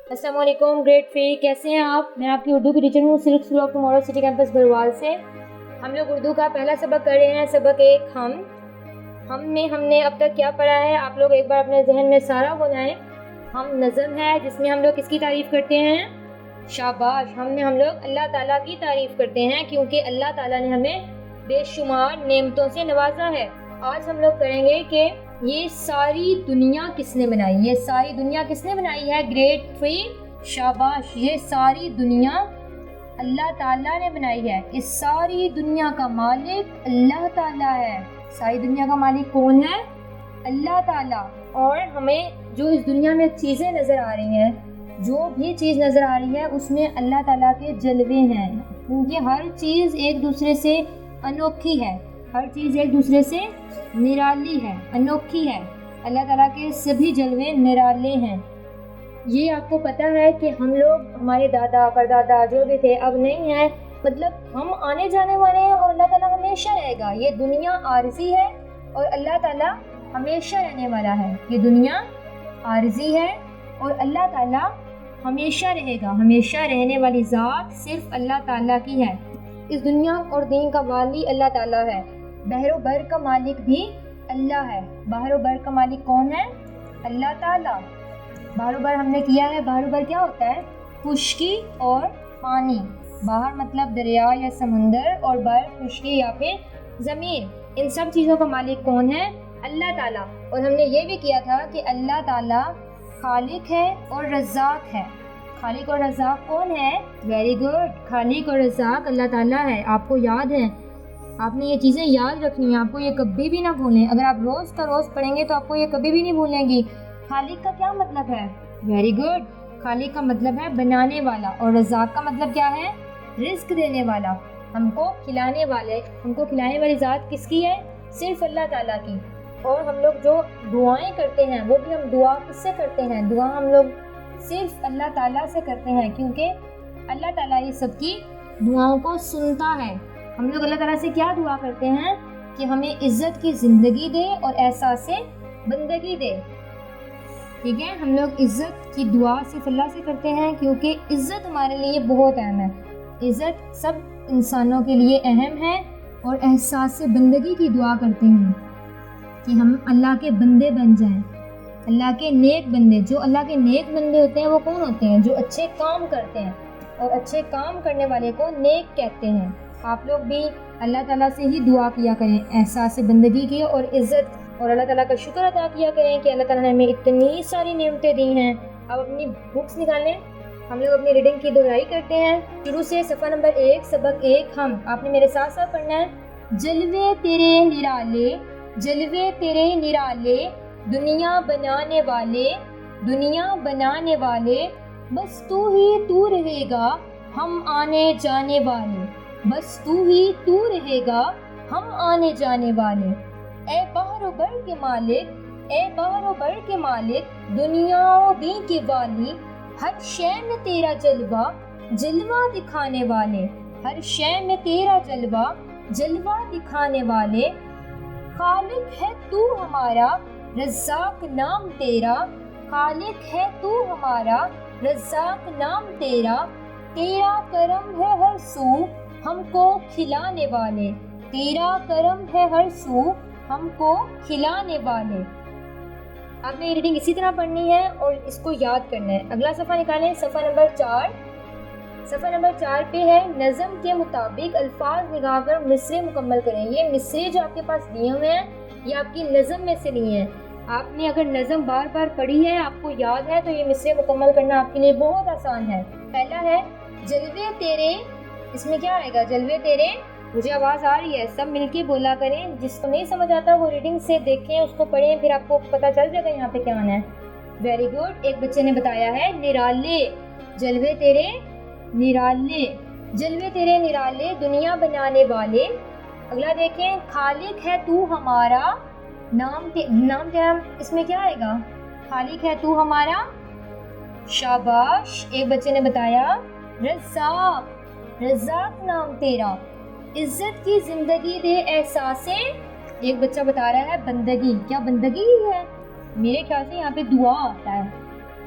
السلام علیکم گریڈ 3 کیسے ہیں آپ؟ میں آپ کی اردو کی ٹیچر ہوں silk school of tomorrow city campus Bharwal سے۔ ہم لوگ اردو کا پہلا سبق کر رہے ہیں، سبق 1 ہم میں ہم نے اب تک کیا پڑھا ہے آپ لوگ ایک بار اپنے ذہن میں سارا بنائیں۔ ہم نظم ہے جس میں ہم لوگ کس کی تعریف کرتے ہیں؟ شاباش، ہم لوگ اللہ تعالیٰ کی تعریف کرتے ہیں کیونکہ اللہ تعالیٰ نے ہمیں بے شمار نعمتوں سے نوازا ہے۔ آج ہم لوگ کریں گے کہ یہ ساری دنیا کس نے بنائی، یہ ساری دنیا کس نے بنائی ہے؟ گریڈ 3 شاباش، یہ ساری دنیا اللہ تعالیٰ نے بنائی ہے۔ اس ساری دنیا کا مالک اللہ تعالیٰ ہے۔ ساری دنیا کا مالک کون ہے؟ اللہ تعالیٰ۔ اور ہمیں جو اس دنیا میں چیزیں نظر آ رہی ہیں، جو بھی چیز نظر آ رہی ہے اس میں اللہ تعالیٰ کے جلوے ہیں، کیونکہ ہر چیز ایک دوسرے سے انوکھی ہے، ہر چیز ایک دوسرے سے نرالی ہے، انوکھی ہے۔ اللہ تعالیٰ کے سبھی جلوے نرالے ہیں۔ یہ آپ کو پتہ ہے کہ ہم لوگ، ہمارے دادا پردادا جو بھی تھے اب نہیں ہیں، مطلب ہم آنے جانے والے ہیں اور اللہ تعالیٰ ہمیشہ رہے گا۔ یہ دنیا عارضی ہے اور اللہ تعالیٰ ہمیشہ رہنے والا ہے۔ یہ دنیا عارضی ہے اور اللہ تعالیٰ ہمیشہ رہے گا۔ ہمیشہ رہنے والی ذات صرف اللہ تعالیٰ کی ہے۔ اس دنیا اور دین کا والی اللہ تعالیٰ ہے۔ بحر و بر کا مالک بھی اللہ ہے۔ بحر و بر کا مالک کون ہے؟ اللہ تعالیٰ۔ بحر و بر ہم نے کیا ہے۔ بحر و بر کیا ہوتا ہے؟ خشکی اور پانی۔ باہر مطلب دریا یا سمندر، اور بر خشکی یا پھر زمین۔ ان سب چیزوں کا مالک کون ہے؟ اللہ تعالیٰ۔ اور ہم نے یہ بھی کیا تھا کہ اللہ تعالیٰ خالق ہے اور رزاق ہے۔ خالق اور رزاق کون ہے؟ ویری گڈ، خالق اور رزاق اللہ تعالیٰ ہے۔ آپ کو یاد ہے، آپ نے یہ چیزیں یاد رکھنی ہیں، آپ کو یہ کبھی بھی نہ بھولیں۔ اگر آپ روز کا روز پڑھیں گے تو آپ کو یہ کبھی بھی نہیں بھولیں گی۔ خالق کا کیا مطلب ہے؟ ویری گڈ، خالق کا مطلب ہے بنانے والا، اور رزاق کا مطلب کیا ہے؟ رزق دینے والا، ہم کو کھلانے والے۔ ہم کو کھلانے والی ذات کس کی ہے؟ صرف اللہ تعالیٰ کی۔ اور ہم لوگ جو دعائیں کرتے ہیں وہ بھی ہم دعا کس سے کرتے ہیں؟ دعا ہم لوگ صرف اللہ تعالیٰ سے کرتے ہیں، کیونکہ اللہ تعالیٰ یہ سب کی دعاؤں کو سنتا ہے۔ ہم لوگ اللہ تعالیٰ سے کیا دعا کرتے ہیں؟ کہ ہمیں عزت کی زندگی دے اور احساس بندگی دے۔ ٹھیک ہے، ہم لوگ عزت کی دعا صرف اللہ سے کرتے ہیں کیونکہ عزت ہمارے لیے بہت اہم ہے۔ عزت سب انسانوں کے لیے اہم ہے، اور احساس بندگی کی دعا کرتے ہیں کہ ہم اللہ کے بندے بن جائیں، اللہ کے نیک بندے۔ جو اللہ کے نیک بندے ہوتے ہیں وہ کون ہوتے ہیں؟ جو اچھے کام کرتے ہیں، اور اچھے کام کرنے والے کو نیک کہتے ہیں۔ آپ لوگ بھی اللہ تعالیٰ سے ہی دعا کیا کریں، احساس بندگی کی اور عزت، اور اللہ تعالیٰ کا شکر ادا کیا کریں کہ اللہ تعالیٰ نے ہمیں اتنی ساری نعمتیں دی ہیں۔ اب اپنی بکس نکالیں، ہم لوگ اپنی ریڈنگ کی دہرائی کرتے ہیں شروع سے۔ صفحہ نمبر 1 سبق 1 آپ نے میرے ساتھ ساتھ پڑھنا ہے۔ جلوے تیرے نرالے، جلوے تیرے نرالے، دنیا بنانے والے، دنیا بنانے والے، بس تو ہی تو رہے گا ہم آنے جانے والے، بس تو ہی تو رہے گا ہم آنے جانے والے۔ اے بحر و بر کے مالک، اے بحر و بر کے مالک، دنیا و دین کے والی، ہر شے میں تیرا جلوہ، جلوہ دکھانے والے، ہر شے میں تیرا جلوہ، جلوہ دکھانے والے۔ خالق ہے تو ہمارا، رزاق نام تیرا، خالق ہے تو ہمارا، رزاق نام تیرا، تیرا کرم ہے ہر سو ہم کو کھلانے والے، تیرا کرم ہے ہر سو ہم کو کھلانے والے۔ آپ نے یہ ریڈنگ اسی طرح پڑھنی ہے اور اس کو یاد کرنا ہے۔ اگلا صفحہ نکالیں، صفحہ نمبر 4۔ صفحہ نمبر 4 پہ ہے نظم کے مطابق الفاظ لگا کر مصرے مکمل کریں۔ یہ مصرے جو آپ کے پاس دیے ہوئے ہیں یہ آپ کی نظم میں سے لیے ہیں۔ آپ نے اگر نظم بار بار پڑھی ہے، آپ کو یاد ہے، تو یہ مصرے مکمل کرنا آپ کے لیے بہت آسان ہے۔ پہلا ہے جلوے تیرے، اس میں کیا آئے گا؟ جلوے تیرے۔ مجھے آواز آ رہی ہے، سب مل کے بولا کریں۔ جس کو نہیں سمجھ آتا وہ ریڈنگ سے دیکھیں، اس کو پڑھیں، پھر آپ کو پتہ چل جائے گا یہاں پہ کیا آنا ہے۔ ویری گڈ، ایک بچے نے بتایا ہے نرالے، جلوے تیرے نرالے، جلوے تیرے نرالے، دنیا بنانے والے۔ اگلا دیکھیں، خالق ہے تو ہمارا، نام تیرا، اس میں کیا آئے گا؟ خالق ہے تو ہمارا، شاباش۔ ایک بچے نے بتایا رزاق، رزاق نام تیرا، عزت کی زندگی دے احساس، ایک بچہ بتا رہا ہے بندگی۔ کیا بندگی ہے؟ میرے خیال سے یہاں پہ دعا آتا ہے۔